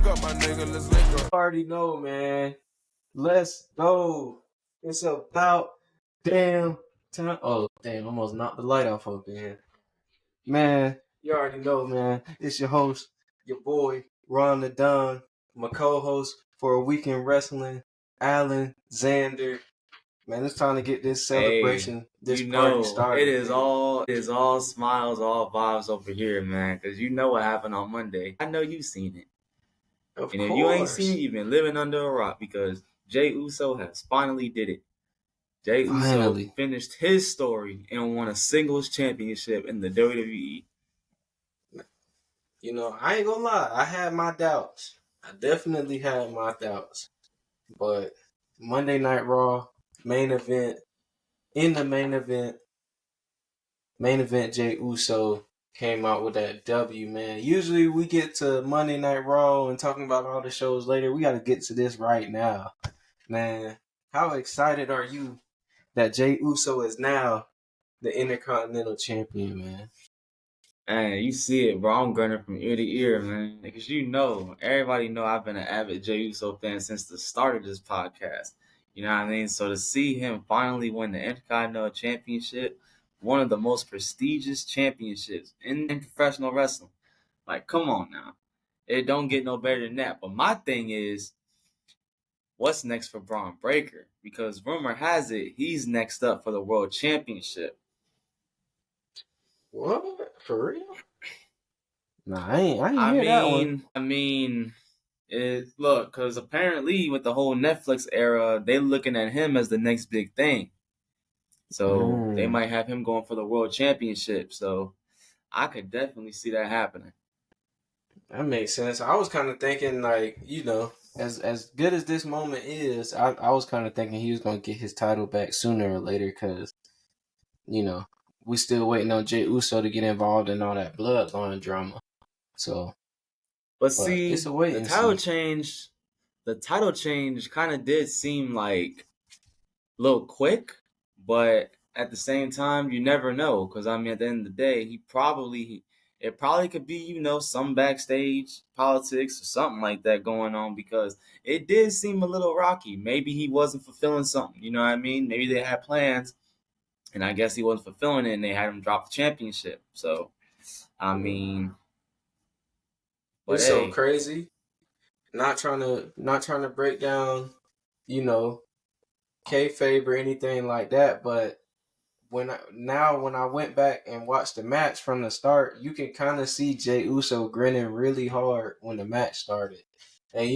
up, my nigga. Let's link up. Already know, man. Let's go. It's about damn time. Oh, damn. Almost knocked the light off up here. Man, you already know, man. It's your host, your boy, Ron the Don. My co-host for A Week in Wrestling, Allin, Xander. Man, it's time to get this celebration, this party started. It is all smiles, all vibes over here, man. Because you know what happened on Monday. I know you've seen it. Of and course. If you ain't seen it, you've been living under a rock because Jey Uso has finally did it. Jey Uso finished his story and won a singles championship in the WWE. You know, I ain't gonna lie. I had my doubts. I definitely had my doubts. But Monday Night Raw, main event, in the main event, Jey Uso came out with that W, man. Usually we get to Monday Night Raw and talking about all the shows later. We got to get to this right now. Man, how excited are you that Jey Uso is now the Intercontinental Champion, man? Man, you see it, bro. I'm gunning from ear to ear, man. Because everybody know I've been an avid Jey Uso fan since the start of this podcast. You know what I mean? So to see him finally win the Intercontinental Championship, one of the most prestigious championships in professional wrestling. Like, come on now. It don't get no better than that. But my thing is, what's next for Braun Breaker? Because rumor has it, he's next up for the World Championship. What? For real? Nah, I ain't hear that one. Look, because apparently with the whole Netflix era, they're looking at him as the next big thing. So they might have him going for the World Championship. So I could definitely see that happening. That makes sense. I was kind of thinking, like, you know, as good as this moment is, I was kind of thinking he was going to get his title back sooner or later because, you know, we still waiting on Jey Uso to get involved in all that bloodline drama. So, but see, it's a wait the and title see. change. The title change kind of did seem like a little quick, but at the same time, you never know. Because I mean, at the end of the day, it probably could be, you know, some backstage politics or something like that going on, because it did seem a little rocky. Maybe he wasn't fulfilling something, you know what I mean? Maybe they had plans, and I guess he wasn't fulfilling it, and they had him drop the championship. So, I mean, but it's so crazy. Not trying to break down, you know, kayfabe or anything like that, but when I went back and watched the match from the start, you can kind of see Jey Uso grinning really hard when the match started. And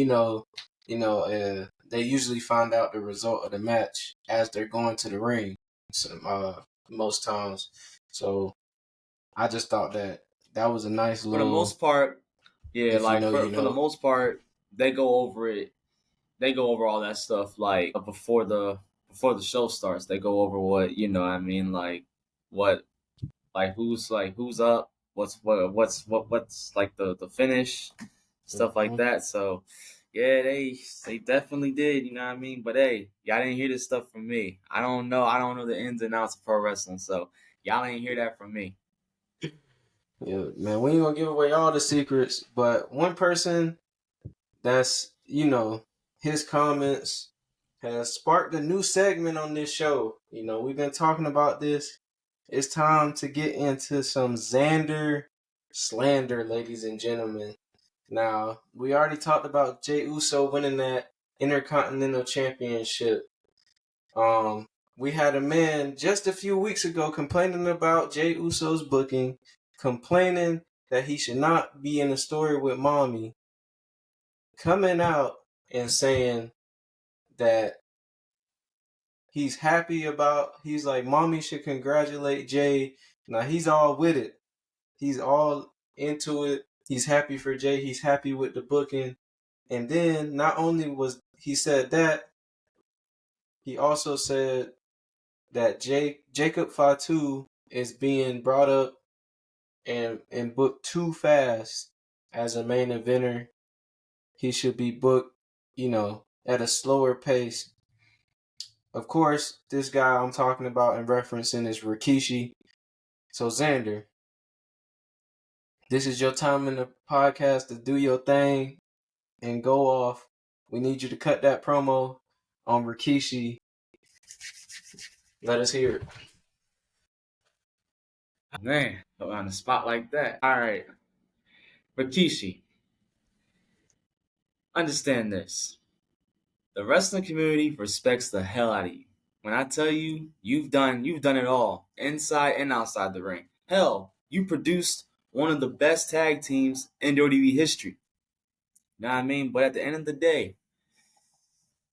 they usually find out the result of the match as they're going to the ring, most times. So I just thought that was a nice little. For the most part, yeah, like for the most part, they go over it. They go over all that stuff like before the show starts. They go over what, you know what I mean, like who's up, what's like the finish, stuff like that. So yeah, they definitely did, you know what I mean? But hey, y'all didn't hear this stuff from me. I don't know the ins and outs of pro wrestling, so y'all ain't hear that from me. Yeah, man, we ain't gonna give away all the secrets, but one person that's, you know, his comments has sparked a new segment on this show. You know, we've been talking about this. It's time to get into some Xander slander, ladies and gentlemen. Now, we already talked about Jey Uso winning that Intercontinental Championship. We had a man just a few weeks ago complaining about Jey Uso's booking, complaining that he should not be in a story with mommy, coming out and saying that he's like, mommy should congratulate Jey. Now he's all with it. He's all into it. He's happy for Jey. He's happy with the booking. And then not only was he said that, he also said that Jacob Fatu is being brought up and booked too fast as a main eventer. He should be booked, you know, at a slower pace. Of course, this guy I'm talking about and referencing is Rikishi. So Xander, this is your time in the podcast to do your thing. and go off. We need you to cut that promo on Rikishi. Let us hear it. Man, on the spot like that. All right, Rikishi, understand this. The wrestling community respects the hell out of you. When I tell you you've done it all, inside and outside the ring. Hell, you produced one of the best tag teams in WWE history. You know what I mean? But at the end of the day,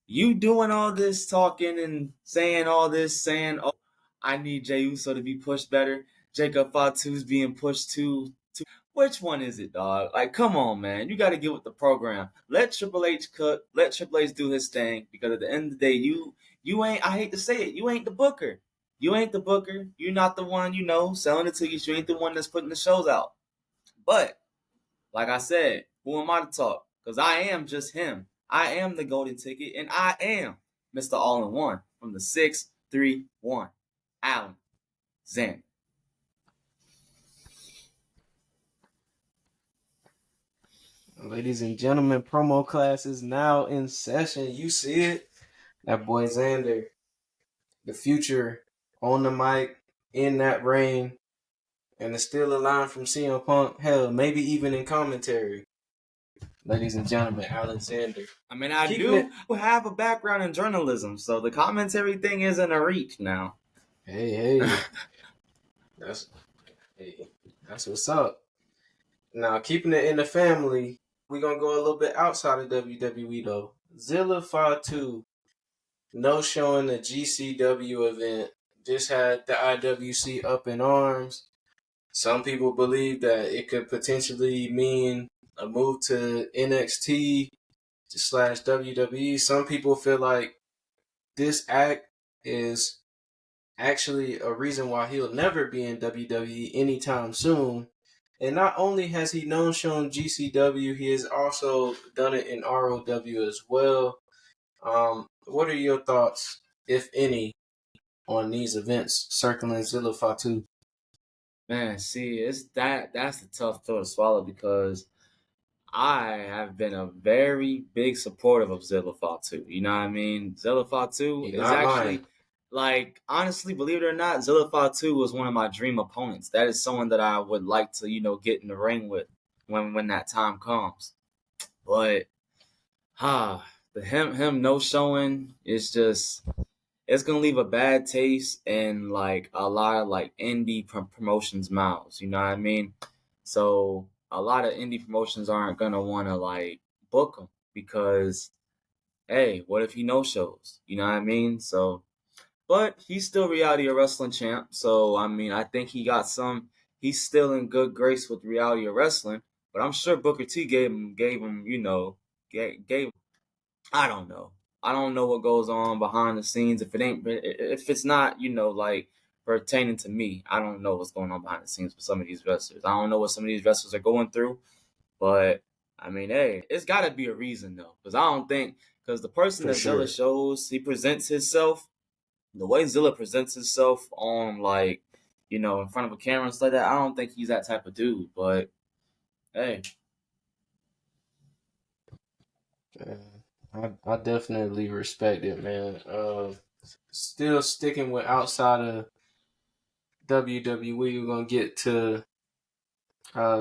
you doing all this talking and saying all this, saying, "Oh, I need Jey Uso to be pushed better. Jacob Fatu's being pushed too." Which one is it, dog? Like, come on, man. You got to get with the program. Let Triple H cook. Let Triple H do his thing. Because at the end of the day, you ain't. I hate to say it, you ain't the booker. You ain't the booker. You're not the one, selling the tickets. You ain't the one that's putting the shows out. But like I said, who am I to talk? Because I am just him. I am the golden ticket, and I am Mr. All-in-One from the 631. Allin, Xander. Ladies and gentlemen, promo class is now in session. You see it? That boy Xander, the future on the mic, in that ring, and it's still a line from CM Punk. Hell, maybe even in commentary. Ladies and gentlemen, Alexander. I mean, I do have a background in journalism, so the commentary thing isn't a reach now. Hey, that's what's up. Now, keeping it in the family, we're gonna go a little bit outside of WWE though. Zilla Fatu, no showing the GCW event. This had the IWC up in arms. Some people believe that it could potentially mean a move to NXT slash WWE. Some people feel like this act is actually a reason why he'll never be in WWE anytime soon. And not only has he shown GCW, he has also done it in ROW as well. What are your thoughts, if any, on these events circling Zilla Fatu? Man, see, that's a tough pill to swallow because I have been a very big supporter of Zilla Fatu. You know what I mean? Zilla Fatu You're is not actually, lying. like, honestly, believe it or not, Zilla Fatu was one of my dream opponents. That is someone that I would like to, get in the ring with when that time comes. But the him no showing is just, it's gonna leave a bad taste in like a lot of like indie promotions' mouths. You know what I mean? So a lot of indie promotions aren't gonna want to like book him because, hey, what if he no shows? You know what I mean? So, but he's still reality of wrestling champ. So I mean, I think he got some. He's still in good grace with reality of wrestling. But I'm sure Booker T gave him, gave. I don't know. I don't know what goes on behind the scenes. If it's not, like pertaining to me, I don't know what's going on behind the scenes with some of these wrestlers. I don't know what some of these wrestlers are going through, but I mean, hey, it's got to be a reason though, because I don't think because the person For that Zilla sure. shows, he presents himself the way Zilla presents himself on like, in front of a camera and stuff like that. I don't think he's that type of dude, but hey. I definitely respect it, man. Still sticking with outside of WWE, we're gonna get to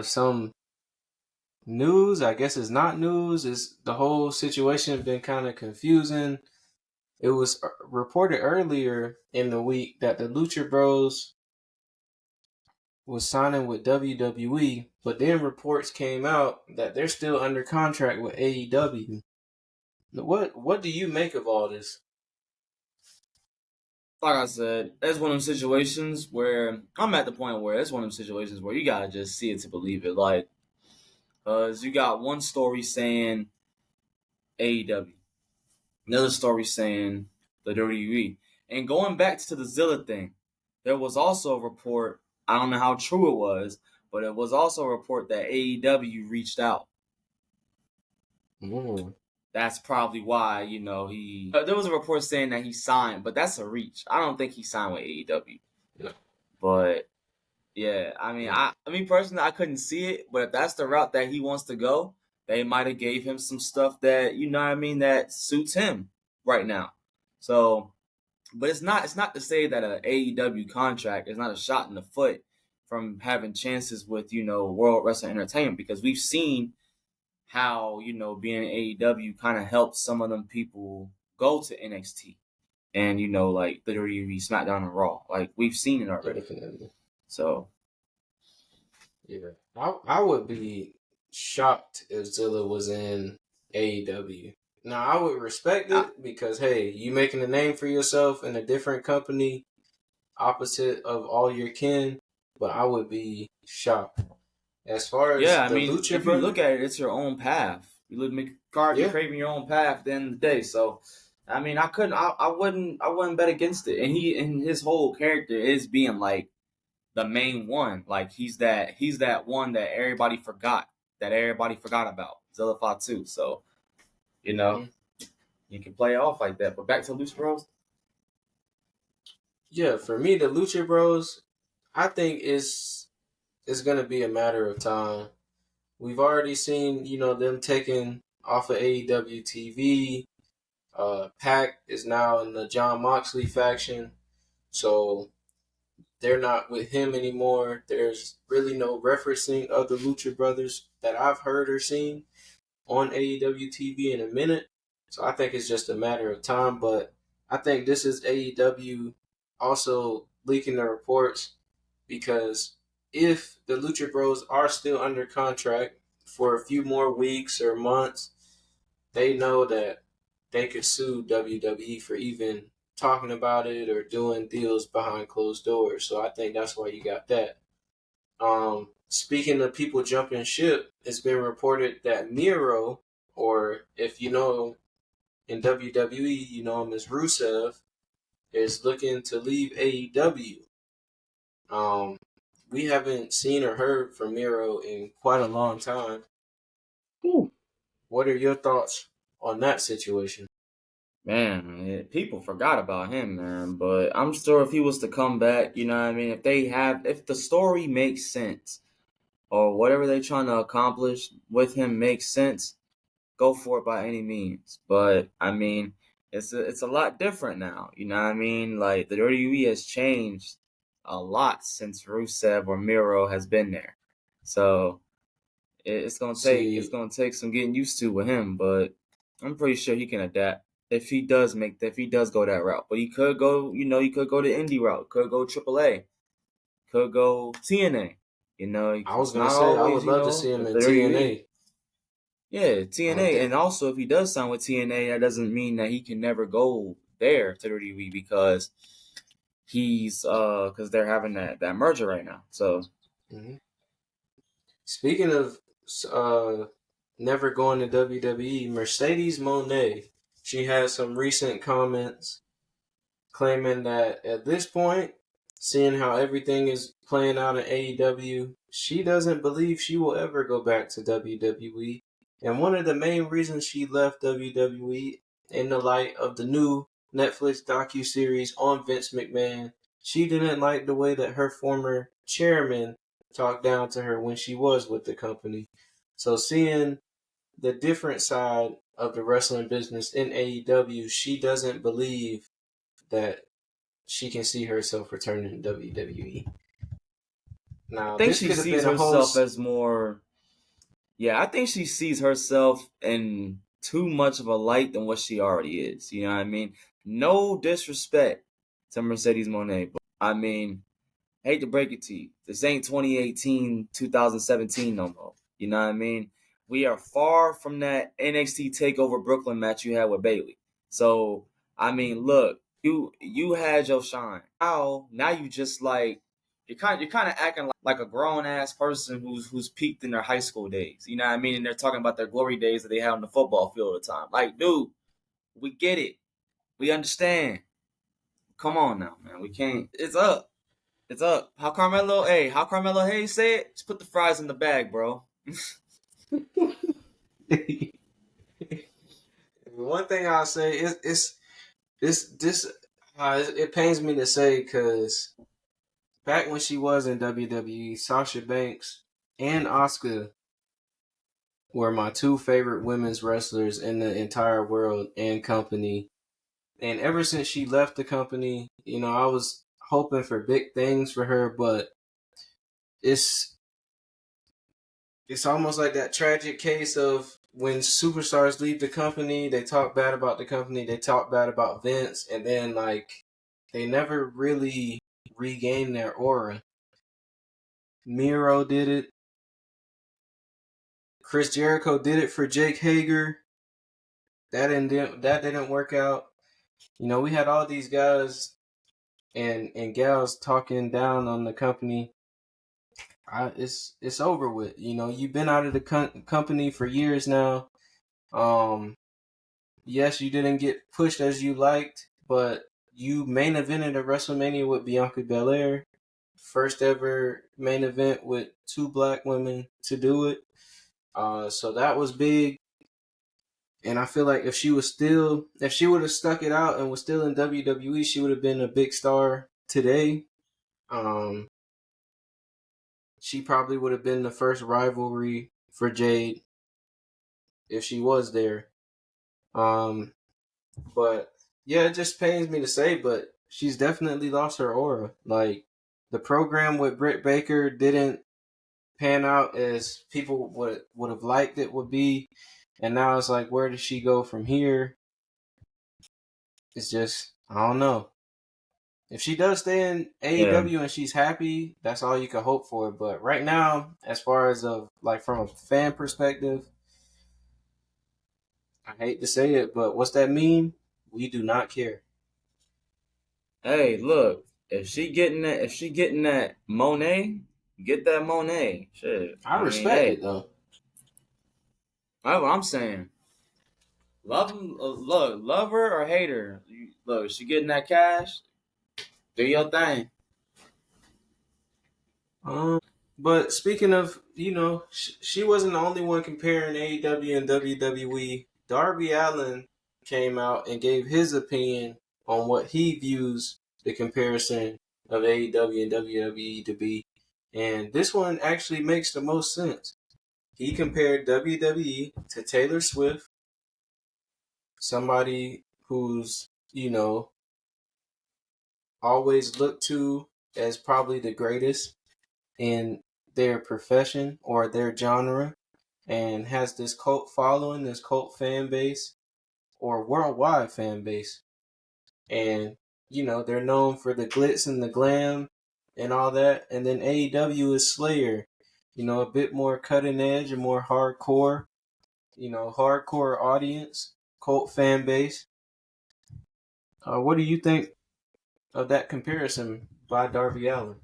some news. I guess it's not news. It's the whole situation has been kind of confusing. It was reported earlier in the week that the Lucha Bros was signing with WWE, but then reports came out that they're still under contract with AEW. What do you make of all this? Like I said, it's one of them situations where I'm at the point where it's one of them situations where you gotta just see it to believe it. Like, cause you got one story saying AEW, another story saying the WWE, and going back to the Zilla thing, there was also a report. I don't know how true it was, but it was also a report that AEW reached out. Mm. That's probably why he. There was a report saying that he signed, but that's a reach. I don't think he signed with AEW, No. but. Yeah, I mean, No. I mean personally, I couldn't see it, but if that's the route that he wants to go, they might have gave him some stuff that, you know what I mean, that suits him right now. So, but it's not to say that an AEW contract is not a shot in the foot from having chances with, World Wrestling Entertainment, because we've seen how, being AEW kind of helps some of them people go to NXT and, like the WWE, SmackDown, and Raw. Like, we've seen it already. Definitely. So, Yeah. I would be shocked if Zilla was in AEW. Now, I would respect I, it because, hey, you making a name for yourself in a different company opposite of all your kin, but I would be shocked. As far as yeah, I the mean, Lucha if you Brother, look at it, it's your own path. You live, you're yeah, craving your own path at the end of the day. So, I mean, I wouldn't bet against it. And his whole character is being like the main one. Like he's that one that everybody forgot about. Zilla Fatu. So, you know, hmm you can play it off like that. But back to Lucha Bros. yeah. For me, the Lucha Bros, I think it's gonna be a matter of time. We've already seen, them taken off of AEW TV. Pac is now in the John Moxley faction, so they're not with him anymore. There's really no referencing of the Lucha Brothers that I've heard or seen on AEW TV in a minute. So I think it's just a matter of time. But I think this is AEW also leaking the reports because if the Lucha Bros are still under contract for a few more weeks or months, they know that they could sue WWE for even talking about it or doing deals behind closed doors. So I think that's why you got that. Speaking of people jumping ship, it's been reported that Miro, or if you know in WWE, you know him as Rusev, is looking to leave AEW. Um, we haven't seen or heard from Miro in quite a long time. Whew. What are your thoughts on that situation? Man, people forgot about him, man. But I'm sure if he was to come back, you know what I mean? If the story makes sense or whatever they're trying to accomplish with him makes sense, go for it by any means. But I mean, it's a lot different now. You know what I mean? Like the WWE has changed a lot since Rusev or Miro has been there. So it's See, gonna take some getting used to with him, but I'm pretty sure he can adapt if he does go that route. But he could go, he could go the indie route, could go AAA, could go TNA. I was It's gonna not say I always would love to see him the in WWE. TNA. Yeah, TNA, and also if he does sign with TNA, that doesn't mean that he can never go there to WWE because because they're having that merger right now. So Mhm. Speaking of uh, never going to WWE, Mercedes Monet, she has some recent comments claiming that at this point, seeing how everything is playing out in AEW, she doesn't believe she will ever go back to WWE. And one of the main reasons she left WWE in the light of the new Netflix docu-series on Vince McMahon, she didn't like the way that her former chairman talked down to her when she was with the company. So seeing the different side of the wrestling business in AEW, she doesn't believe that she can see herself returning to WWE. I Now, think this she could have sees been a herself host. as more. Yeah, I think she sees herself in too much of a light than what she already is. You know what I mean? No disrespect to Mercedes Monet, but I mean, hate to break it to you, this ain't 2018, 2017 no more. You know what I mean? We are far from that NXT Takeover Brooklyn match you had with Bailey. So I mean, look, you had your shine. Now you just like you're kind of acting like a grown ass person who's peaked in their high school days. You know what I mean? And they're talking about their glory days that they had on the football field all the time. Like, dude, we get it. We understand. Come on now, man. We can't. It's up. It's up. How Carmelo Hayes said, just put the fries in the bag, bro. One thing I'll say is this. It pains me to say because back when she was in WWE, Sasha Banks and Asuka were my two favorite women's wrestlers in the entire world and company. And ever since she left the company, I was hoping for big things for her, but it's it's almost like that tragic case of when superstars leave the company, they talk bad about the company, they talk bad about Vince, and then like they never really regain their aura. Miro did it. Chris Jericho did it for Jake Hager. That didn't work out. We had all these guys and gals talking down on the company. It's over with. You've been out of the company for years now. Um, yes, you didn't get pushed as you liked, but you main evented a WrestleMania with Bianca Belair, first ever main event with two black women to do it. So that was big. And I feel like if she would have stuck it out and was still in WWE, she would have been a big star today. Um, she probably would have been the first rivalry for Jade if she was there. Um, but yeah, it just pains me to say, but she's definitely lost her aura. Like the program with Britt Baker didn't pan out as people would have liked it would be, and now it's like, where does she go from here? It's just I don't know. If she does stay in Yeah. AEW and she's happy, that's all you can hope for. But right now, as far as from a fan perspective, I hate to say it, but what's that mean? We do not care. Hey, look, if she getting that Monet, get that Monet. Shit. I I mean, respect it hey, though. that's what I'm saying. Love her or hate her. Look, she getting that cash. Do your thing. But speaking of, she wasn't the only one comparing AEW and WWE. Darby Allin came out and gave his opinion on what he views the comparison of AEW and WWE to be. And this one actually makes the most sense. He compared WWE to Taylor Swift, somebody who's, always looked to as probably the greatest in their profession or their genre, and has this cult following, this cult fan base or worldwide fan base. And, they're known for the glitz and the glam and all that. And then AEW is Slayer, a bit more cutting edge and more hardcore, hardcore audience, cult fan base. What do you think of that comparison by Darby Allin?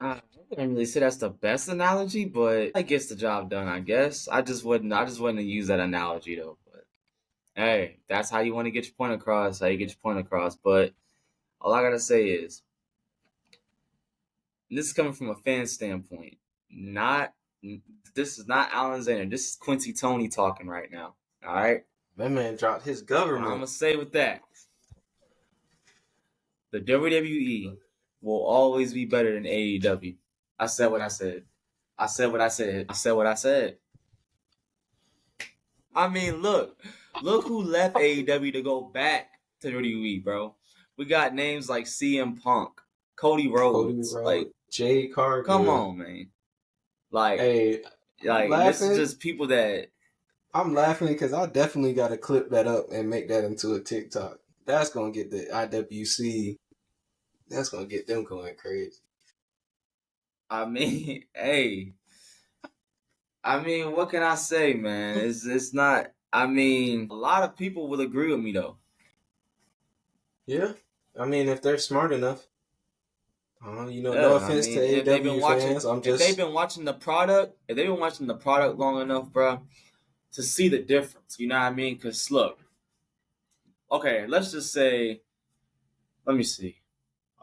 I wouldn't really say that's the best analogy, but it gets the job done. I guess I just wouldn't use that analogy though. But hey, that's how you want to get your point across. How you get your point across. But all I gotta say is, and this is coming from a fan standpoint. Not This is not Alan Xander. This is Quincy Tony talking right now. All right. That man dropped his What I'm government. gonna say with that, the WWE will always be better than AEW. I said what I said. I said what I said. I said what I said. I mean, look who left AEW to go back to WWE, bro. We got names like CM Punk, Cody Cody Rhodes. Rhodes, Like, Jay come Cargill. on, man. Like, Hey, I'm this is laughing. just people that. I'm laughing because I definitely got to clip that up and make that into a TikTok. That's gonna get the IWC. That's gonna get them going crazy. I mean, hey. I mean, what can I say, man? It's not. I mean, a lot of people will agree with me though. Yeah, I mean, if they're smart enough. No Yeah, I offense to mean, if they've been AW watching, fans. I'm if they've just been watching the product, if they've been watching the product long enough, bro, to see the difference. You know what I mean? Because look, okay, let's just say, let me see.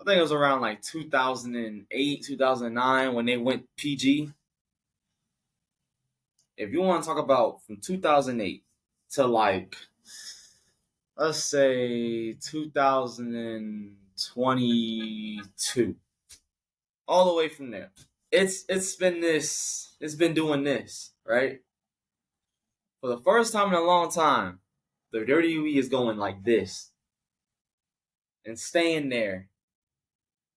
I think it was around like 2008, 2009 when they went PG. If you want to talk about from 2008 to like, let's say 2022, all the way from there, it's been doing this, right? For the first time in a long time, the WWE is going like this and staying there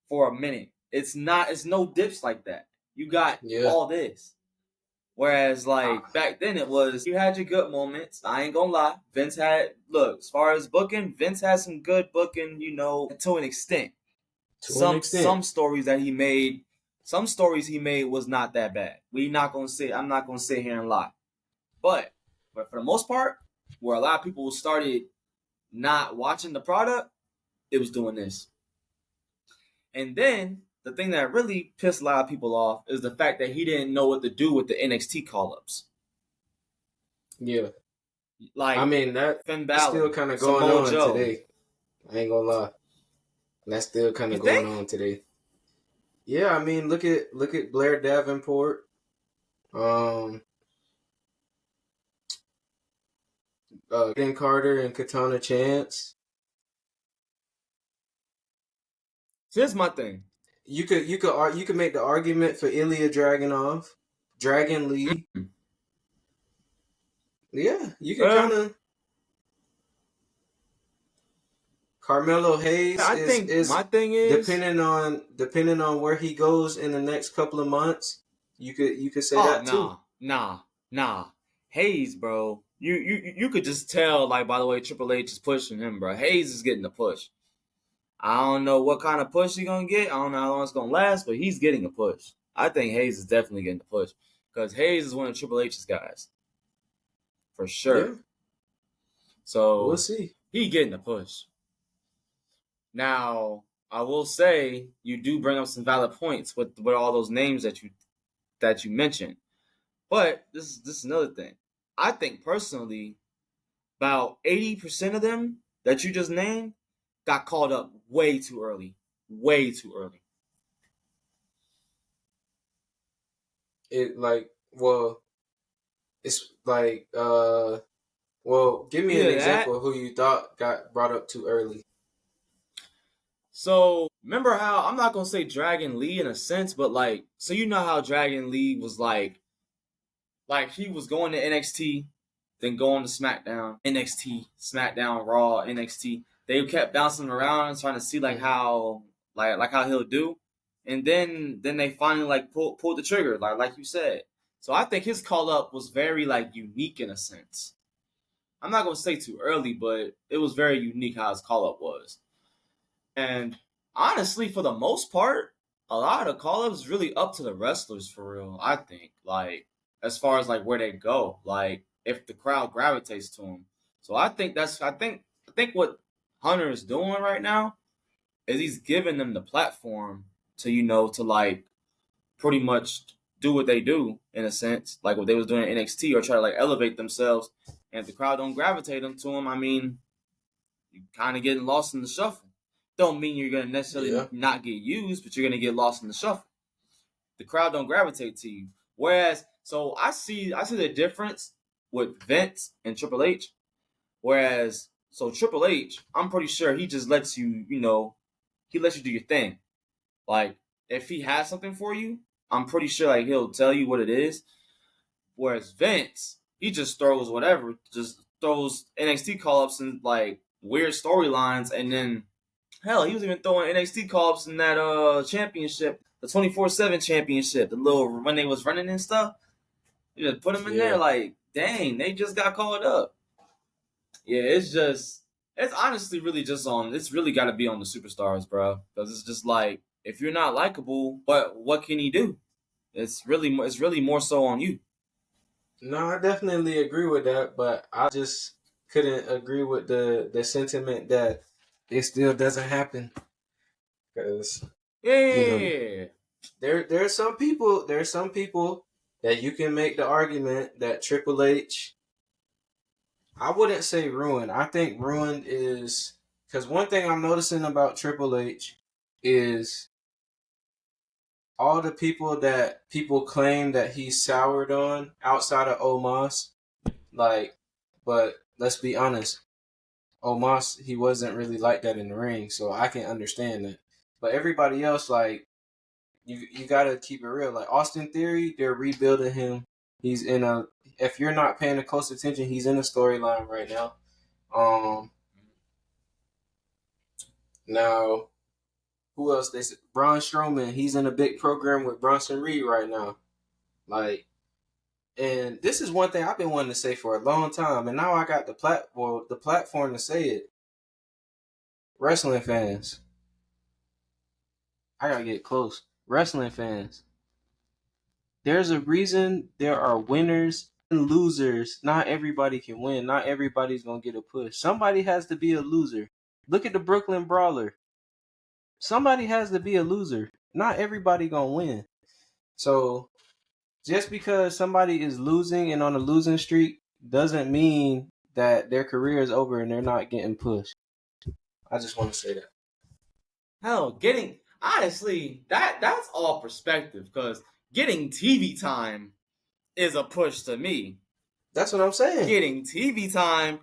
for a minute. It's no dips like that. You got Yeah. all this. Whereas like back then it was you had your good moments. I ain't gonna lie. Vince had as far as booking, Vince had some good booking, to an extent. To an extent. Some stories that he made, some stories he made was not that bad. I'm not gonna sit here and lie. But for the most part, where a lot of people started not watching the product, it was doing this. And then the thing that really pissed a lot of people off is the fact that he didn't know what to do with the NXT call ups. Yeah. Like I mean Finn that's Balor, still kind of going Samoa on Joe. today. I ain't gonna lie. That's still kind You of going think? on today. Yeah, I mean look at Blair Davenport. Ben Carter and Katana Chance. So here's my thing. You could make the argument for Ilya Dragunov, Dragon Lee. Mm. Yeah, you could kind of. Carmelo Hayes I is think my is thing is, depending on where he goes in the next couple of months. You could say oh that too. nah. Hayes, bro. You could just tell, like, by the way Triple H is pushing him, bro. Hayes is getting the push. I don't know what kind of push he's gonna get. I don't know how long it's gonna last, but he's getting a push. I think Hayes is definitely getting the push. Because Hayes is one of Triple H's guys. For Yeah, sure. we'll So see. he getting the push. Now, I will say you do bring up some valid points with all those names that you mentioned. But this is another thing. I think personally, about 80% of them that you just named got called up way too early. Way too early. It like well, it's like well, give me an Either that. example of who you thought got brought up too early. So remember how I'm not gonna say Dragon Lee in a sense, but like, so you know how Dragon Lee was like he was going to NXT, then going to SmackDown, NXT, SmackDown, Raw, NXT. They kept bouncing around trying to see like how how he'll do, and then they finally like pulled the trigger like you said. So I think his call up was very like unique in a sense. I'm not gonna say too early, but it was very unique how his call up was. And honestly, for the most part, a lot of the call ups really up to the wrestlers for real. I think like as far as like where they go, like if the crowd gravitates to them. So I think what Hunter is doing right now is he's giving them the platform to to like pretty much do what they do in a sense, like what they was doing in NXT or try to like elevate themselves. And if the crowd don't gravitate them to them, I mean, you kind of getting lost in the shuffle. Don't mean you're gonna necessarily Yeah, not get used, but you're gonna get lost in the shuffle. The crowd don't gravitate to you. Whereas, so I see the difference with Vince and Triple H. Whereas, so Triple H, I'm pretty sure he just lets you, he lets you do your thing. Like if he has something for you, I'm pretty sure like he'll tell you what it is. Whereas Vince, he just throws whatever, just throws NXT call ups and like weird storylines, and then hell, he was even throwing NXT call ups in that championship, the 24/7 championship, the little when they was running and stuff. You just put them in there yeah. like, dang, they just got called up. Yeah, it's honestly really just on. It's really got to be on the superstars, bro, because it's just like if you're not likable, what can he do? It's really more so on you. No, I definitely agree with that, but I just couldn't agree with the sentiment that it still doesn't happen because you know Yeah. there are some people that you can make the argument that Triple H. I wouldn't say ruined. I think ruined is because one thing I'm noticing about Triple H is all the people that people claim that he soured on outside of Omos. Like, but let's be honest, Omos he wasn't really like that in the ring, so I can understand that. But everybody else, like you gotta keep it real. Like Austin Theory, they're rebuilding him. He's in a. If you're not paying close attention, he's in a storyline right now. Now who else? They said Braun Strowman. He's in a big program with Bronson Reed right now. Like, and this is one thing I've been wanting to say for a long time, and now I got the platform to say it. Wrestling fans, I gotta get close. Wrestling fans, there's a reason there are winners and losers. Not everybody can win. Not everybody's gonna get a push. Somebody has to be a loser. Look at the Brooklyn Brawler. Somebody has to be a loser. Not everybody gonna win. So just because somebody is losing and on a losing streak doesn't mean that their career is over and they're not getting pushed. I just want to say that. Hell, honestly, that's all perspective, because getting TV time is a push to me. That's what I'm saying. Getting TV time,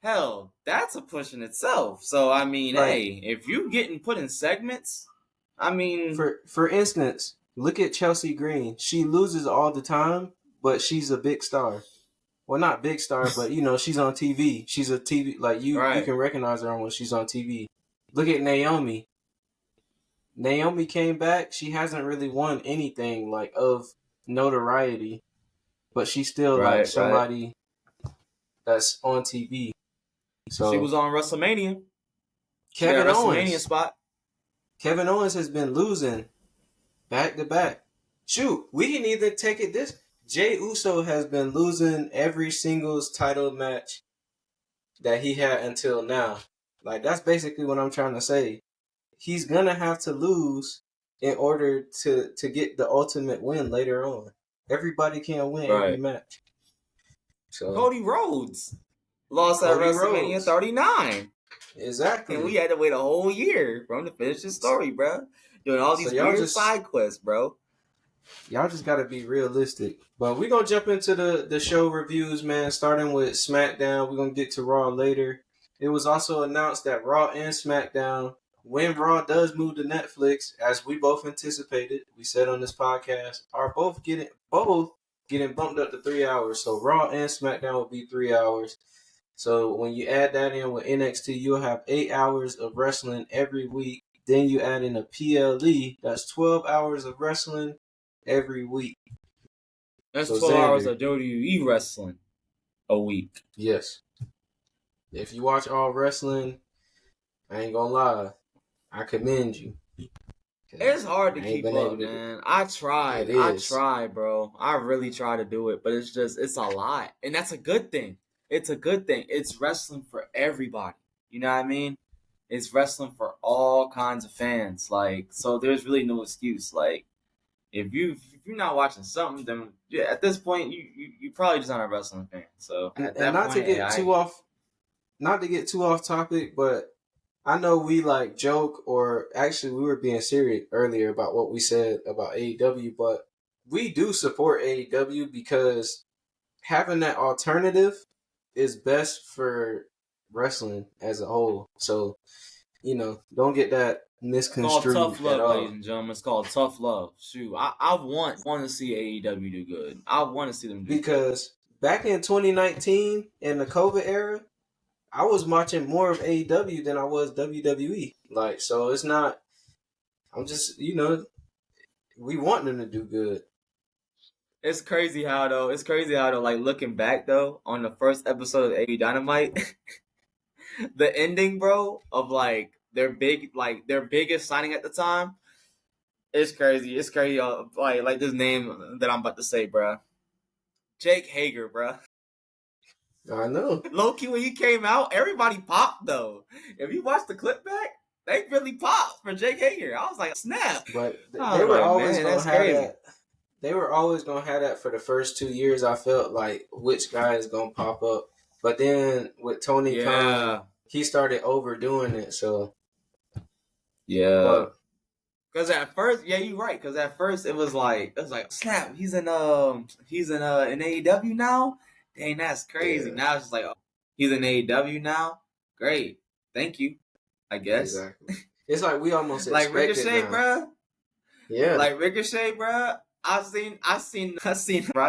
hell, that's a push in itself. So I mean, Like, hey, if you getting put in segments, I mean, for instance, look at Chelsea Green. She loses all the time, but she's a big star. Well, not big star, but you know, she's on TV. She's a TV, like you right. can recognize her when she's on TV. Look at Naomi. Naomi came back. She hasn't really won anything like of notoriety, but she's still like somebody that's on TV. So she was on WrestleMania. Kevin Owens. WrestleMania spot. Kevin Owens has been losing back to back. Shoot, we can either take it this. Jey Uso has been losing every singles title match that he had until now. Like, that's basically what I'm trying to say. He's gonna have to lose in order to get the ultimate win later on. Everybody can't win every match. So Cody Rhodes lost at WrestleMania 39. Exactly. And we had to wait a whole year for him to finish his story, bro. Doing all these weird side quests, bro. Y'all just gotta be realistic. But we're gonna jump into the show reviews, man, starting with SmackDown. We're gonna get to Raw later. It was also announced that Raw and SmackDown, when Raw does move to Netflix, as we both anticipated, we said on this podcast, are both getting bumped up to 3 hours. So Raw and SmackDown will be 3 hours. So when you add that in with NXT, you'll have 8 hours of wrestling every week. Then you add in a PLE, that's 12 hours of wrestling every week. That's 12 hours of WWE wrestling a week. Yes. If you watch all wrestling, I ain't gonna lie, I commend you. It's hard to keep up, man. I try, bro. I really try to do it, but it's a lot. And that's a good thing. It's a good thing. It's wrestling for everybody. You know what I mean? It's wrestling for all kinds of fans. Like, so there's really no excuse. Like, if you're not watching something, then yeah, at this point you probably just not a wrestling fan. So at that not point, not to get too off topic, but I know we like joke, or actually we were being serious earlier about what we said about AEW, but we do support AEW because having that alternative is best for wrestling as a whole. So, you know, don't get that misconstrued. It's called tough love, ladies and gentlemen. It's called tough love. Shoot, I want to see AEW do good. I want to see them do because back in 2019 in the COVID era, I was watching more of AEW than I was WWE. Like, so it's not. I'm just, you know, we want them to do good. It's crazy how though. Like looking back though on the first episode of AEW Dynamite, the ending, bro, of like their biggest signing at the time. It's crazy. It's crazy. Like this name that I'm about to say, bro. Jake Hager, bro. I know. Low-key, when he came out, everybody popped, though. If you watch the clip back, they really popped for Jake Hager. I was like, snap. But they were always going to have that. They were always going to have that for the first 2 years. I felt like which guy is going to pop up. But then with Tony Khan, he started overdoing it. So, yeah. Because at first, yeah, you're right. Because at first it was like snap. He's in AEW now. Dang, that's crazy. Yeah. Now it's just like, oh, he's in AEW now. Great, thank you. I guess. Exactly. It's like we almost like Ricochet, now. bro. Yeah. Like Ricochet, bro. I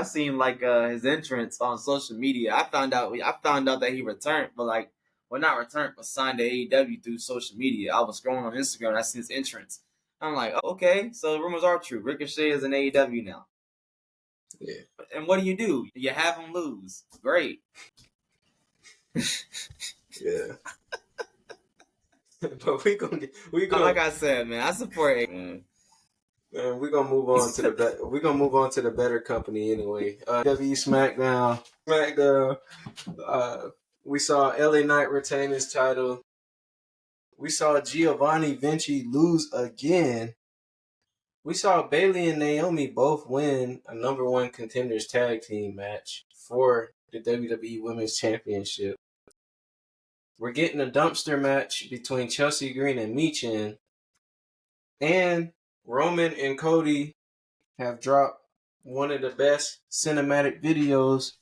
seen like his entrance on social media. I found out that he returned, but like, well, not returned, but signed to AEW through social media. I was scrolling on Instagram and I seen his entrance. I'm like, oh, okay, so the rumors are true. Ricochet is in AEW now. Yeah. And what do? You have him lose. Great. Yeah. But we gonna Like I said, man, I support it, man. Man, we're gonna move on to the better company anyway. WWE SmackDown. We saw LA Knight retain his title. We saw Giovanni Vinci lose again. We saw Bayley and Naomi both win a number one contenders tag team match for the WWE Women's Championship. We're getting a dumpster match between Chelsea Green and Michin. And Roman and Cody have dropped one of the best cinematic videos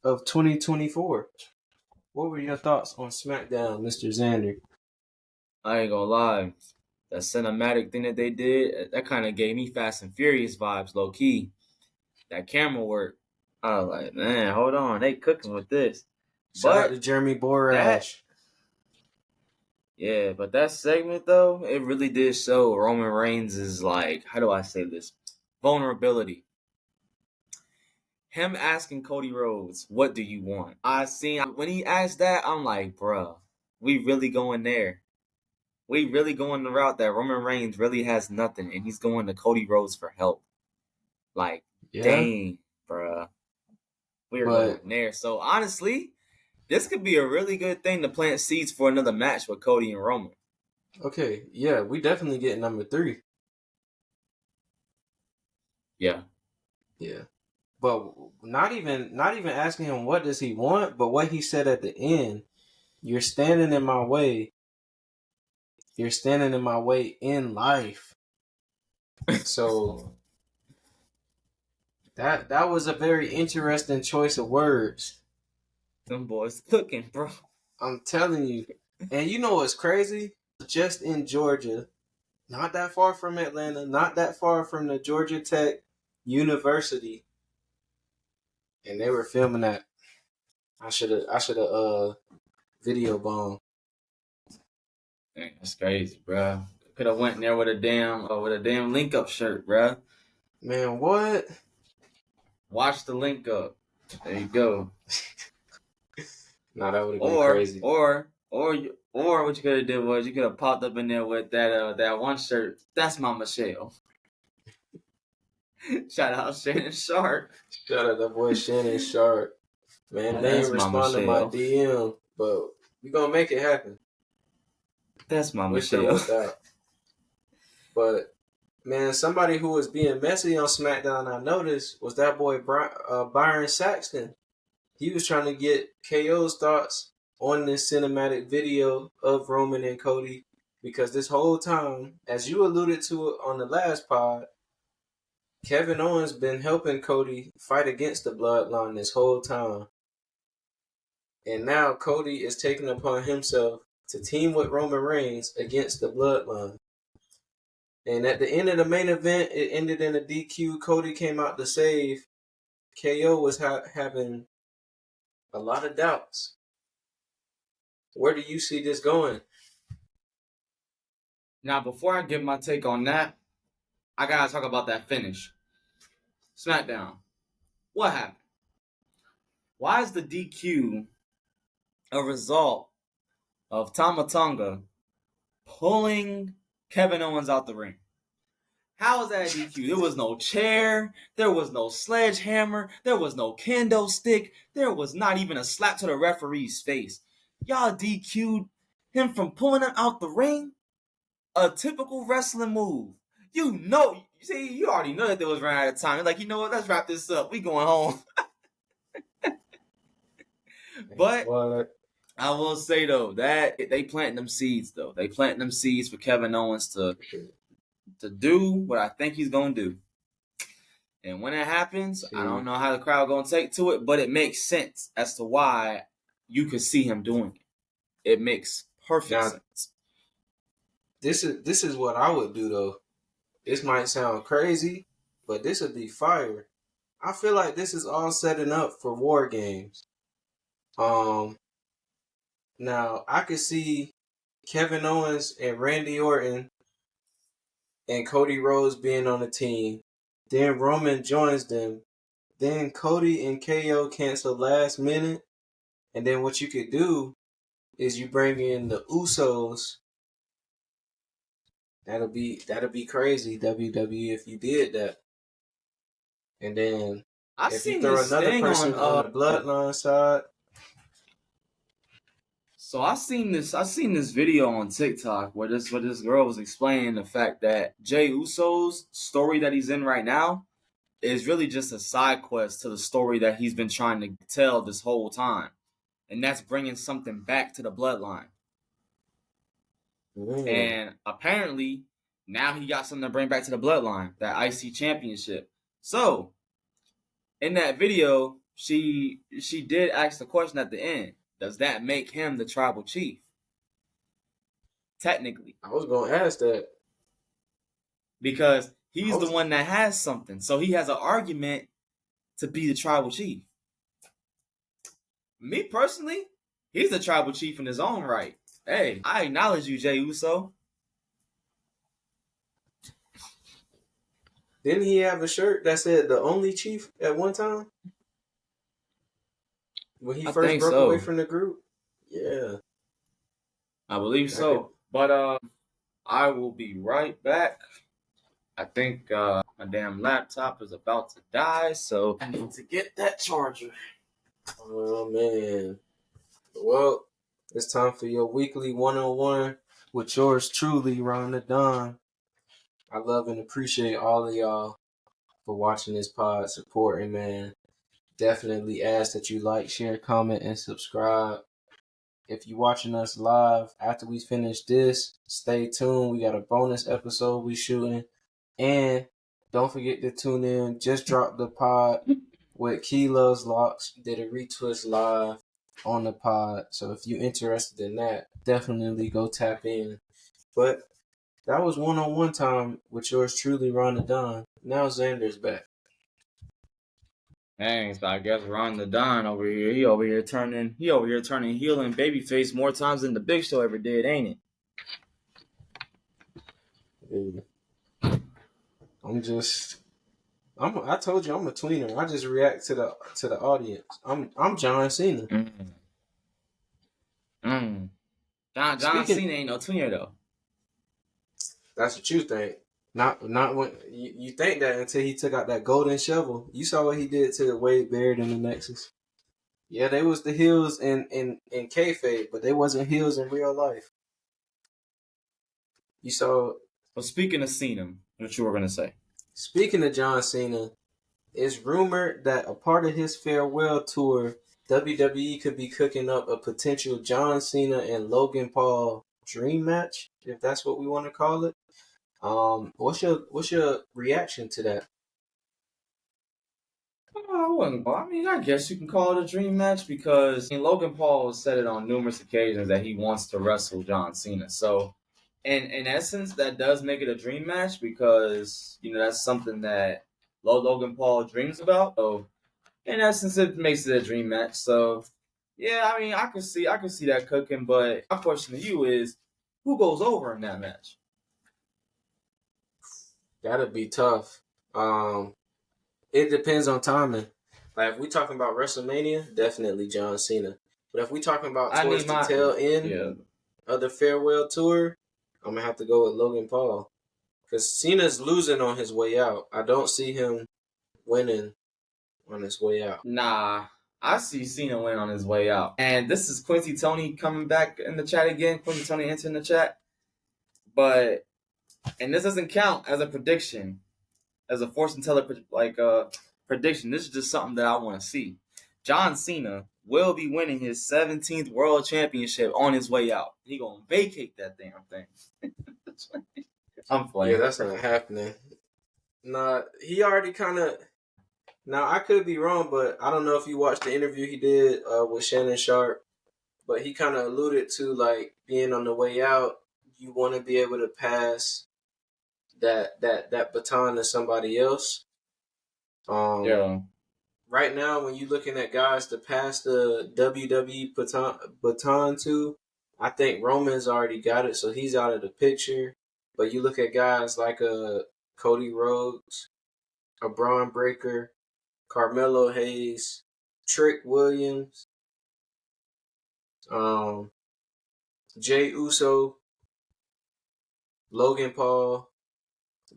of 2024. What were your thoughts on SmackDown, Mr. Xander? I ain't gonna lie. That cinematic thing that they did, that kind of gave me Fast and Furious vibes, low key. That camera work. I was like, man, hold on. They cooking with this. Shout out to Jeremy Borash. But that segment, though, it really did show Roman Reigns is like, how do I say this? Vulnerability. Him asking Cody Rhodes, what do you want? When he asked that, I'm like, bruh, we really going there. We really going the route that Roman Reigns really has nothing, and he's going to Cody Rhodes for help. Like, dang, bruh. We're going there. So, honestly, this could be a really good thing to plant seeds for another match with Cody and Roman. Okay, yeah, we definitely get number 3. Yeah. Yeah. But not even asking him what does he want, but what he said at the end, you're standing in my way. You're standing in my way in life. So that was a very interesting choice of words. Them boys cooking, bro. I'm telling you. And you know what's crazy? Just in Georgia, not that far from Atlanta, not that far from the Georgia Tech University. And they were filming that. I should have video bombed. Dang, that's crazy, bro. Could have went in there with a damn link up shirt, bro. Man, what? Watch the link up. There you go. Nah, that would have been crazy. Or what you could have did was you could have popped up in there with that one shirt. That's my Michelle. Shout out Shannon Sharp. Shout out that boy Shannon Sharp. Man, they ain't respond to my DM, but we gonna make it happen. That's my Michelle. But man, somebody who was being messy on SmackDown, I noticed, was that boy Byron Saxton. He was trying to get KO's thoughts on this cinematic video of Roman and Cody, because this whole time, as you alluded to it on the last pod, Kevin Owens been helping Cody fight against the bloodline this whole time. And now Cody is taking upon himself to team with Roman Reigns against the bloodline. And at the end of the main event, it ended in a DQ. Cody came out to save. KO was having a lot of doubts. Where do you see this going? Now, before I give my take on that, I gotta talk about that finish. SmackDown. What happened? Why is the DQ a result of Tama Tonga pulling Kevin Owens out the ring? How is that a DQ? There was no chair. There was no sledgehammer. There was no kendo stick. There was not even a slap to the referee's face. Y'all DQ'd him from pulling him out the ring? A typical wrestling move. You already know that there was running out of time. You're like, you know what? Let's wrap this up. We going home. But I will say, though, that they planting them seeds, though. They planting them seeds for Kevin Owens to do what I think he's going to do. And when it happens, I don't know how the crowd going to take to it, but it makes sense as to why you could see him doing it. It makes perfect sense. This is what I would do, though. This might sound crazy, but this would be fire. I feel like this is all setting up for War Games. Um, Now I could see Kevin Owens and Randy Orton and Cody Rhodes being on the team. Then Roman joins them. Then Cody and KO cancel last minute. And then what you could do is you bring in the Usos. That'll be crazy, WWE, if you did that. And then I if you seen throw this another thing person on the on bloodline side, so I seen this video on TikTok where this girl was explaining the fact that Jey Uso's story that he's in right now is really just a side quest to the story that he's been trying to tell this whole time. And that's bringing something back to the bloodline. mm, And apparently, now he got something to bring back to the bloodline, that IC championship. So, in that video, she did ask the question at the end, does that make him the tribal chief? Technically. I was gonna ask that. Because I he's the was one that has something. So he has an argument to be the tribal chief. Me personally, he's the tribal chief in his own right. Hey, I acknowledge you, Jey Uso. Didn't he have a shirt that said the only chief at one time? When he I first think broke away so. from the group? Yeah. I believe I could so. But I will be right back. I think my damn laptop is about to die, so I need to get that charger. oh man. Well, it's time for your weekly 101 with yours truly, Ron the Don. I love and appreciate all of y'all for watching this pod, supporting, man. Definitely ask that you like, share, comment, and subscribe. If you're watching us live after we finish this, stay tuned. We got a bonus episode we shooting. And don't forget to tune in. Just dropped the pod with Key Loves Locks. Did a retwist live on the pod. So if you're interested in that, definitely go tap in. But that was one-on-one time with yours truly, Ron the Don. Now Xander's back. Dang, so I guess Ron the Don over here, he over here turning heel and babyface more times than the Big Show ever did, ain't it? Yeah. I told you I'm a tweener. I just react to the audience. I'm John Cena. John Speaking, Cena ain't no tweener though. that's what you think. Not when you think that until he took out that golden shovel. You saw what he did to Wade Barrett in the Nexus. Yeah, they was the heels in kayfabe, but they wasn't heels in real life. You saw. Well, speaking of Cena, what you were gonna say? Speaking of John Cena, it's rumored that a part of his farewell tour, WWE could be cooking up a potential John Cena and Logan Paul dream match, if that's what we want to call it. What's your reaction to that? I mean, I guess you can call it a dream match because Logan Paul has said it on numerous occasions that he wants to wrestle John Cena. So, in essence, that does make it a dream match because that's something that Logan Paul dreams about. So, in essence, it makes it a dream match. So, yeah, I mean, I could see that cooking. But my question to you is, who goes over in that match? That'd be tough. It depends on timing. Like if we talking about WrestleMania, definitely John Cena. But if we talking about I towards need the my tail end yeah. of the farewell tour, I'm gonna have to go with Logan Paul because Cena's losing on his way out. I don't see him winning on his way out. Nah, I see Cena win on his way out. And this is Quincy Tony coming back in the chat again. Quincy Tony entering the chat. But, and this doesn't count as a prediction, as a fortune teller prediction. This is just something that I want to see. John Cena will be winning his 17th World Championship on his way out. He gonna vacate that damn thing. I'm Yeah, playing. that's not happening. Nah, he already kind of. Now I could be wrong, but I don't know if you watched the interview he did with Shannon Sharp. But he kind of alluded to like being on the way out. You want to be able to pass that baton to somebody else. Yeah. Right now, when you're looking at guys to pass the WWE baton to, I think Roman's already got it, so he's out of the picture. But you look at guys like Cody Rhodes, a Braun Breaker, Carmelo Hayes, Trick Williams, um, Jay Uso, Logan Paul,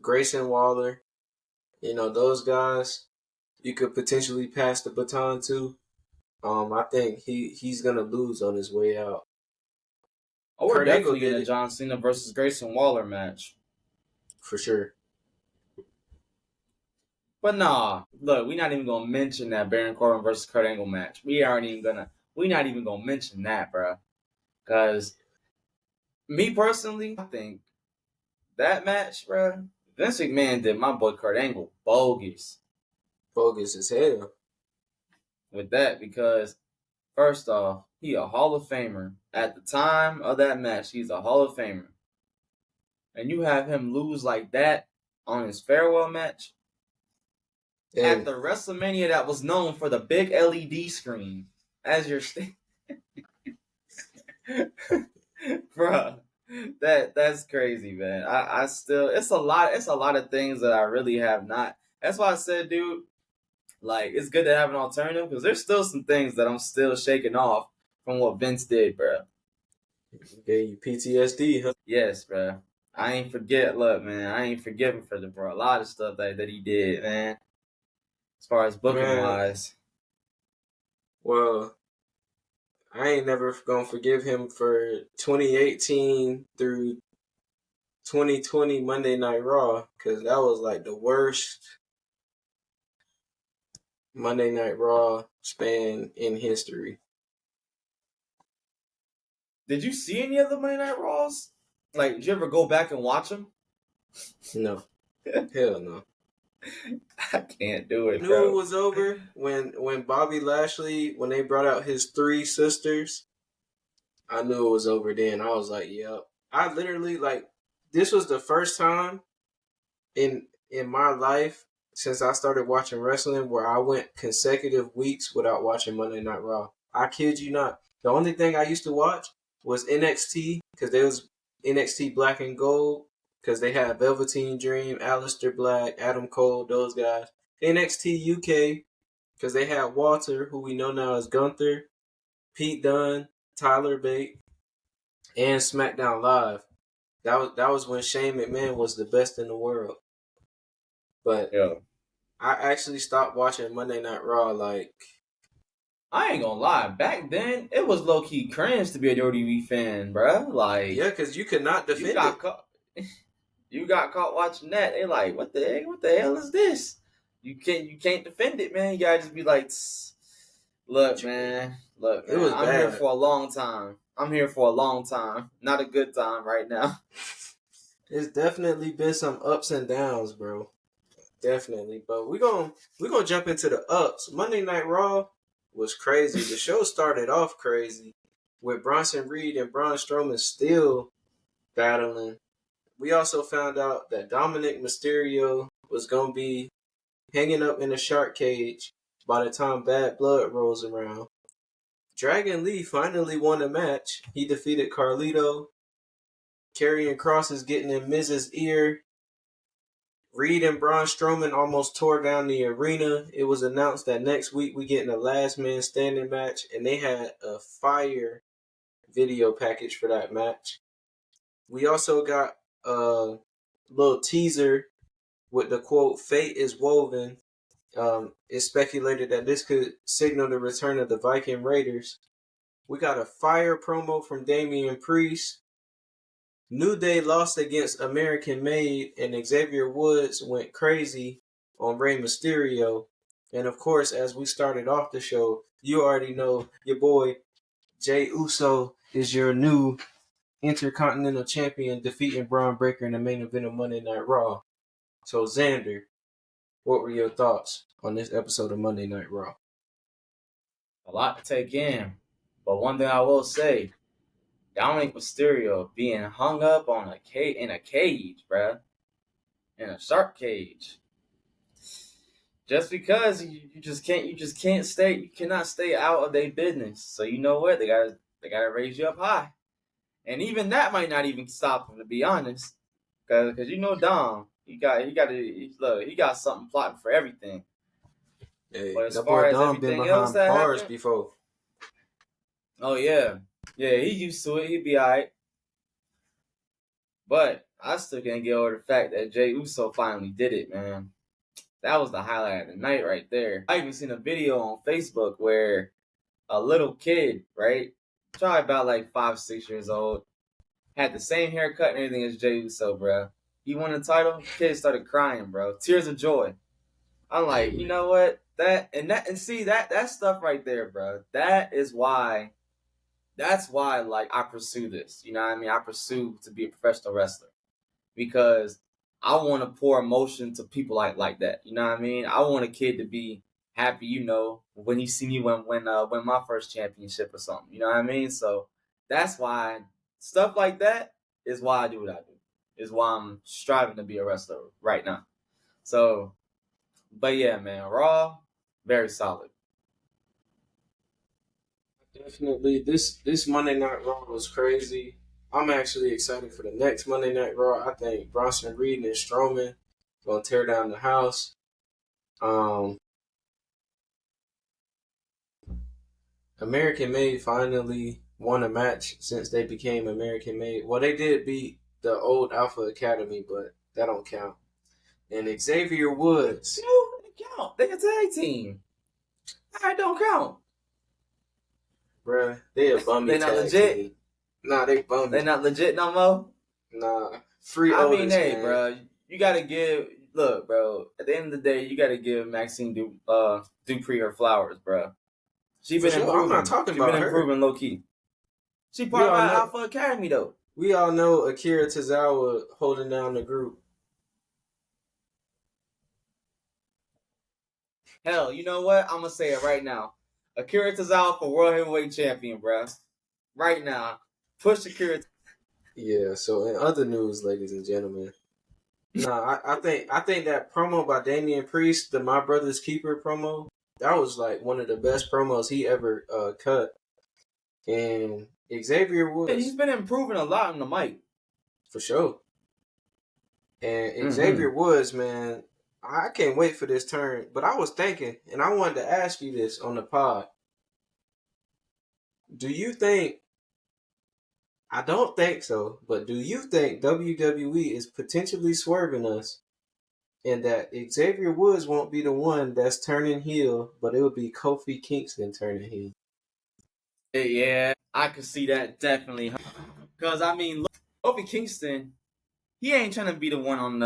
Grayson Waller. You know, those guys you could potentially pass the baton to. I think he's gonna lose on his way out. Oh, we're Kurt Angle definitely getting did a it John Cena versus Grayson Waller match. for sure. But nah, look, we're not even gonna mention that Baron Corbin versus Kurt Angle match. We're not even gonna mention that, bro. Cause me personally, I think that match, bro, Vince McMahon did my boy Kurt Angle bogus Bogus as hell. with that because first off, he a Hall of Famer. At the time of that match, he's a Hall of Famer. And you have him lose like that on his farewell match at And the WrestleMania that was known for the big LED screen as your bruh. That's crazy, man. I still it's a lot of things that I really have not. That's why I said, dude, like it's good to have an alternative because there's still some things that I'm still shaking off from what Vince did, bro. gave you PTSD, huh? Yes, bro. I ain't forget. Look, man, I ain't forgiven for a lot of stuff that he did, man. As far as booking Man, wise, well, I ain't never gonna forgive him for 2018 through 2020 Monday Night Raw because that was like the worst Monday Night Raw span in history. did you see any of the Monday Night Raws? Like, did you ever go back and watch them? No, hell no. I can't do it, Knew it bro. was over when Bobby Lashley when they brought out his three sisters. I knew it was over then. I was like, yep. I literally like this was the first time in my life since I started watching wrestling where I went consecutive weeks without watching Monday Night Raw. I kid you not. The only thing I used to watch was NXT because there was NXT Black and Gold because they had Velveteen Dream, Aleister Black, Adam Cole, those guys. NXT UK because they had Walter, who we know now as Gunther, Pete Dunne, Tyler Bate, and SmackDown Live. That was when Shane McMahon was the best in the world. But Yeah. I actually stopped watching Monday Night Raw. Like, I ain't gonna lie. Back then, it was low key cringe to be a WWE fan, bruh. yeah, Like, because you could not you defend got it. caught. You got caught watching that. They like, what the heck? What the hell is this? You can't defend it, man. You gotta just be like, look, man. Look, It man. was I'm here bad. for a long time. I'm here for a long time. Not a good time right now. It's definitely been some ups and downs, bro. Definitely. But we're gonna jump into the ups. Monday Night Raw was crazy. The show started off crazy with Bronson Reed and Braun Strowman still battling. We also found out that Dominic Mysterio was gonna be hanging up in a shark cage by the time Bad Blood rolls around. Dragon Lee finally won a match. He defeated Carlito. Karrion Kross is getting in Miz's ear. Reed and Braun Strowman almost tore down the arena. It was announced that next week we getting a last man standing match, and they had a fire video package for that match. We also got a little teaser with the quote "Fate is woven." It's speculated that this could signal the return of the Viking Raiders. We got a fire promo from Damian Priest. New Day lost against American Made, and Xavier Woods went crazy on Rey Mysterio. And of course, as we started off the show, you already know your boy Jay Uso is your new Intercontinental Champion, defeating Braun Breaker in the main event of Monday Night Raw. So, Xander, what were your thoughts on this episode of Monday Night Raw? A lot to take in. But one thing I will say, Dominic Mysterio being hung up on in a cage, bruh. In a shark cage. Just because you just can't you cannot stay out of their business. So you know what? They gotta raise you up high. And even that might not even stop him, to be honest. Cause you know Dom, he got something plotting for everything. Hey, But as that boy far as Dom been everything else behind that bars happened, before. oh yeah. Yeah, he used to it, he'd be alright. But I still can't get over the fact that Jey Uso finally did it, man. That was the highlight of the night right there. I even seen a video on Facebook where a little kid, right? Probably about like 5, 6 years old, had the same haircut and everything as Jey Uso, bro. He won the title. Kid started crying, bro. Tears of joy. I'm like, you know what? That stuff right there, bro. That's why like I pursue this. You know what I mean? I pursue to be a professional wrestler because I want to pour emotion to people like that. You know what I mean? I want a kid to be happy, when he see me win my first championship or something. You know what I mean? So that's why stuff like that is why I do what I do. Is why I'm striving to be a wrestler right now. So, but yeah, man, Raw, very solid. Definitely, this Monday Night Raw was crazy. I'm actually excited for the next Monday Night Raw. I think Bronson Reed and Strowman gonna tear down the house. Um, American Made finally won a match since they became American Made. Well, they did beat the old Alpha Academy, but that don't count. And Xavier Woods, They count. They a tag team. That don't count. bruh, they a bummy They not tag legit. team. Nah, they bummy. They not legit no more. Nah, free I mean, Otis, hey, man. bro, you gotta give. Look, bro. At the end of the day, you gotta give Maxine Dupree her flowers, bro. She For been sure, I'm not improving. talking She been about her. improving low key. She We part of all my know. Alpha Academy though. We all know Akira Tozawa holding down the group. Hell, you know what? I'm gonna say it right now. Akira Tozawa for World Heavyweight Champion, bro. Right now, push Akira. Yeah. So in other news, ladies and gentlemen, I think that promo by Damian Priest, the My Brother's Keeper promo, that was like one of the best promos he ever cut. And Xavier He's Woods, been improving a lot on the mic. for sure. And Mm-hmm. Xavier Woods, man, I can't wait for this turn. But I was thinking, and I wanted to ask you this on the pod. Do you think, I don't think so, but do you think WWE is potentially swerving us and that Xavier Woods won't be the one that's turning heel, but it will be Kofi Kingston turning heel? Yeah, I could see that definitely. Cause I mean, look, Kofi Kingston, he ain't trying to be the one on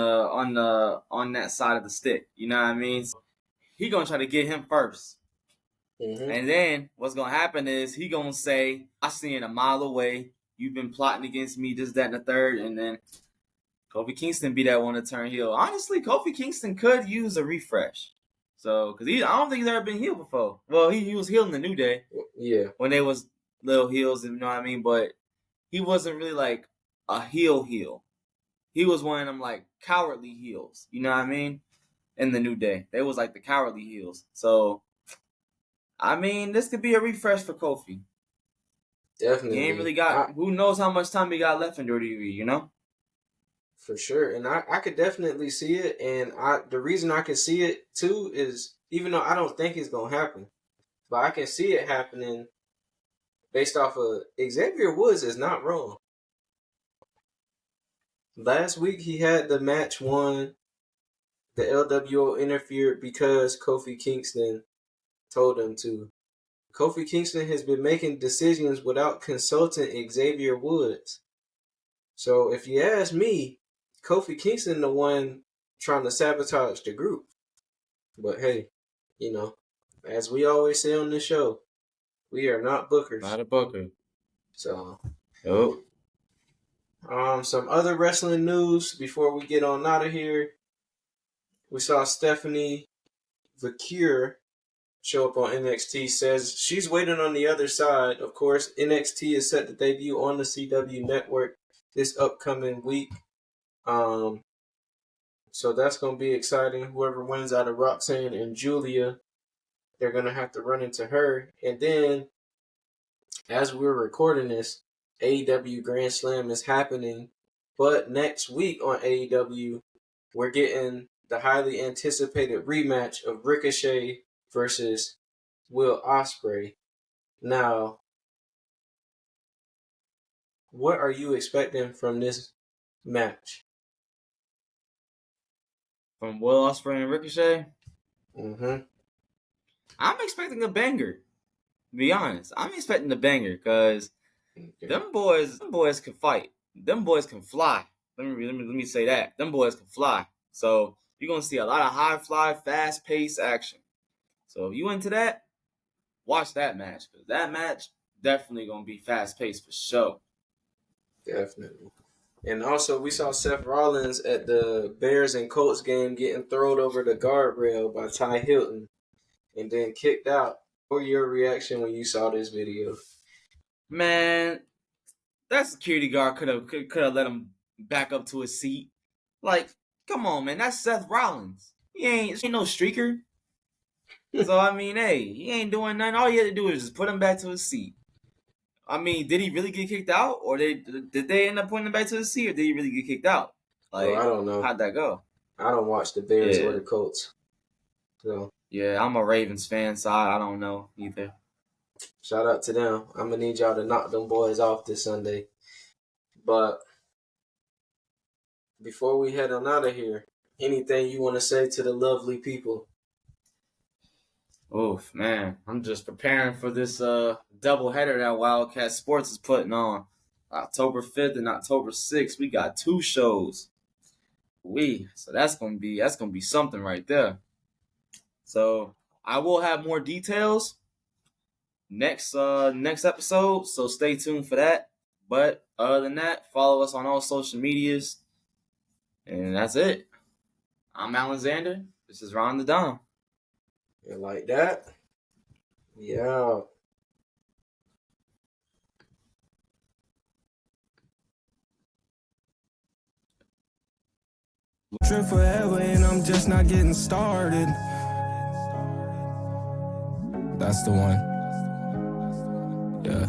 that side of the stick. You know what I mean? So he gonna try to get him first. Mm-hmm. And then what's gonna happen is he gonna say, "I see it a mile away. You've been plotting against me, this, that, and the third." And then Kofi Kingston be that one to turn heel. Honestly, Kofi Kingston could use a refresh. So, cause I don't think he's ever been heel before. Well, he was heel in the New Day Yeah. when they was little heels, you know what I mean? But he wasn't really like a heel. He was one of them like cowardly heels. You know what I mean? In the New Day, they was like the cowardly heels. So, I mean, this could be a refresh for Kofi. He ain't really Definitely. got. Who knows how much time he got left in WWE? You know. For sure. And I could definitely see it. And the reason I can see it too is even though I don't think it's gonna happen, but I can see it happening based off of Xavier Woods is not wrong. Last week he had the match won. The LWO interfered because Kofi Kingston told him to. Kofi Kingston has been making decisions without consulting Xavier Woods. So if you ask me, Kofi Kingston the one trying to sabotage the group. But hey, as we always say on this show, we are not bookers. Not a booker. So, Nope. some other wrestling news before we get on out of here. We saw Stephanie Vacure show up on NXT. Says she's waiting on the other side. Of course, NXT is set to debut on the CW network this upcoming week. Um, So that's gonna be exciting. Whoever wins out of Roxanne and Julia, they're gonna have to run into her. And then, as we're recording this, AEW Grand Slam is happening. But next week on AEW, we're getting the highly anticipated rematch of Ricochet versus Will Ospreay. Now, what are you expecting from this match? From Will Ospreay and Ricochet, Mm-hmm. I'm expecting a banger. To be honest, I'm expecting a banger because Okay. them boys can fight. Them boys can fly. Let me say that. Them boys can fly. So you're gonna see a lot of high fly, fast paced action. So if you into that, watch that match because that match definitely gonna be fast paced for sure. Definitely. And also, we saw Seth Rollins at the Bears and Colts game getting thrown over the guardrail by Ty Hilton and then kicked out. What were your reaction when you saw this video? Man, that security guard could have let him back up to his seat. Like, come on, man, that's Seth Rollins. He ain't no streaker. So I mean, hey, he ain't doing nothing. All he had to do is just put him back to his seat. I mean, did he really get kicked out, or did they end up putting him back to his seat, or did he really get kicked out? Well, I Like, don't know. how'd that go? I don't watch the Bears or Yeah, the Colts. So, yeah, I'm a Ravens fan, so I don't know either. shout out to them. I'm going to need y'all to knock them boys off this Sunday. But before we head on out of here, anything you want to say to the lovely people? Oof, man, I'm just preparing for this double header that Wildcat Sports is putting on. October 5th and October 6th, we got 2 shows. So that's gonna be something right there. So I will have more details next episode, so stay tuned for that. But other than that, follow us on all social medias, and that's it. I'm Xander. This is Ron the Dom. You like that? Yeah. Trip forever and I'm just not getting started. That's the one. Yeah.